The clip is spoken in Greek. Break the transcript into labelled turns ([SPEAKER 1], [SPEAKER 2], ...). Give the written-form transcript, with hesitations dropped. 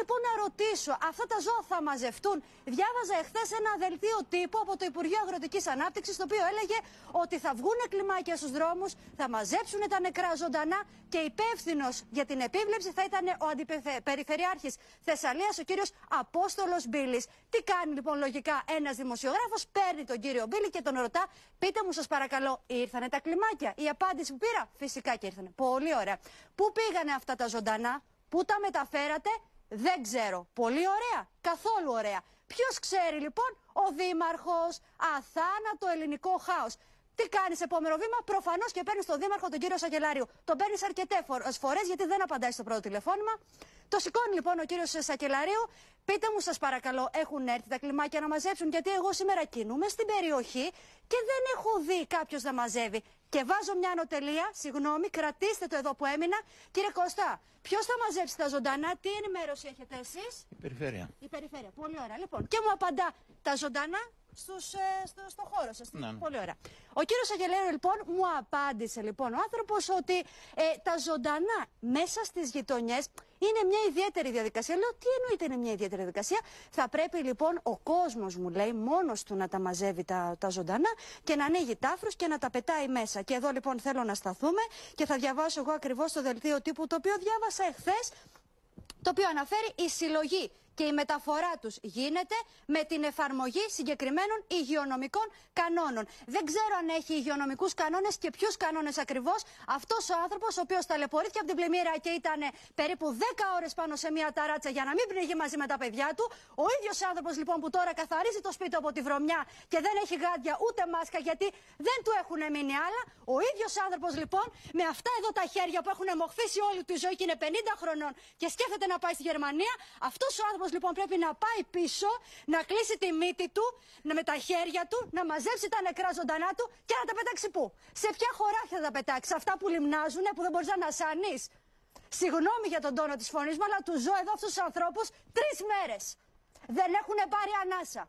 [SPEAKER 1] λοιπόν να ρωτήσω, αυτά τα ζώα θα μαζευτούν? Διάβαζα εχθές ένα δελτίο τύπου από το Υπουργείο Αγροτικής Ανάπτυξης, το οποίο έλεγε ότι θα βγουν κλιμάκια στους δρόμους, θα μαζέψουν τα νεκρά ζωντανά και υπεύθυνος για την επίβλεψη θα ήταν ο Αντιπεριφερειάρχης Θεσσαλίας, ο κύριος Απόστολος Μπίλης. Τι κάνει λοιπόν λογικά ένας δημοσιογράφος? Παίρνει τον κύριο Μπίλη και τον ρωτά, πείτε μου σας παρακαλώ, ήρθανε τα κλιμάκια? Η απάντηση που πήρα, φυσικά και ήρθανε. Πολύ ωραία. Πού πήγανε αυτά τα ζωντανά? Πού τα μεταφέρατε? Δεν ξέρω. Πολύ ωραία. Καθόλου ωραία. Ποιος ξέρει λοιπόν? Ο Δήμαρχος. Αθάνατο ελληνικό χάος. Τι κάνεις επόμενο βήμα? Προφανώς και παίρνεις τον Δήμαρχο, τον κύριο Σακελάριου. Τον παίρνεις αρκετές φορές γιατί δεν απαντάει στο πρώτο τηλεφώνημα. Το σηκώνει λοιπόν ο κύριος Σακελαρίου. Πείτε μου σας παρακαλώ, έχουν έρθει τα κλιμάκια να μαζέψουν? Γιατί εγώ σήμερα κινούμαι στην περιοχή και δεν έχω δει κάποιος να μαζεύει. Και βάζω μια ανωτελεία, συγγνώμη, κρατήστε το εδώ που έμεινα. Κύριε Κώστα, ποιος θα μαζέψει τα ζωντανά? Τι ενημέρωση έχετε εσείς?
[SPEAKER 2] Η περιφέρεια.
[SPEAKER 1] Η περιφέρεια, πολύ ωραία. Λοιπόν, και μου απαντά τα ζωντανά στο χώρο σας. Ναι. Πολύ ωραία. Ο κύριος Αγγελέου λοιπόν μου απάντησε λοιπόν ο άνθρωπος ότι τα ζωντανά μέσα στις γειτονιές είναι μια ιδιαίτερη διαδικασία. Λέω, τι εννοείται είναι μια ιδιαίτερη διαδικασία? Θα πρέπει λοιπόν ο κόσμος, μου λέει, μόνος του να τα μαζεύει τα ζωντανά και να ανοίγει τάφρους και να τα πετάει μέσα. Και εδώ λοιπόν θέλω να σταθούμε και θα διαβάσω εγώ ακριβώς το δελτίο τύπου το οποίο διάβασα εχθές, το οποίο αναφέρει η συλλογή και η μεταφορά τους γίνεται με την εφαρμογή συγκεκριμένων υγειονομικών κανόνων. Δεν ξέρω αν έχει υγειονομικούς κανόνες και ποιους κανόνες ακριβώς αυτός ο άνθρωπος, ο οποίος ταλαιπωρήθηκε από την πλημμύρα και ήταν περίπου 10 ώρες πάνω σε μια ταράτσα για να μην πνιγεί μαζί με τα παιδιά του. Ο ίδιος άνθρωπος λοιπόν που τώρα καθαρίζει το σπίτι από τη βρωμιά και δεν έχει γάντια ούτε μάσκα γιατί δεν του έχουν μείνει άλλα. Ο ίδιος άνθρωπος λοιπόν με αυτά εδώ τα χέρια που έχουν μοχθήσει όλη τη ζωή και είναι 50 χρονών και σκέφτεται να πάει στη Γερμανία, αυτός ο άνθρωπος λοιπόν πρέπει να πάει πίσω, να κλείσει τη μύτη του, με τα χέρια του, να μαζέψει τα νεκρά ζωντανά του και να τα πετάξει πού? Σε ποια χωράφια θα τα πετάξει? Αυτά που λιμνάζουνε, που δεν μπορείς να ανασάνεις? Συγγνώμη για τον τόνο της φωνής μου, αλλά του ζω εδώ αυτούς τους ανθρώπους 3 μέρες. Δεν έχουν πάρει ανάσα.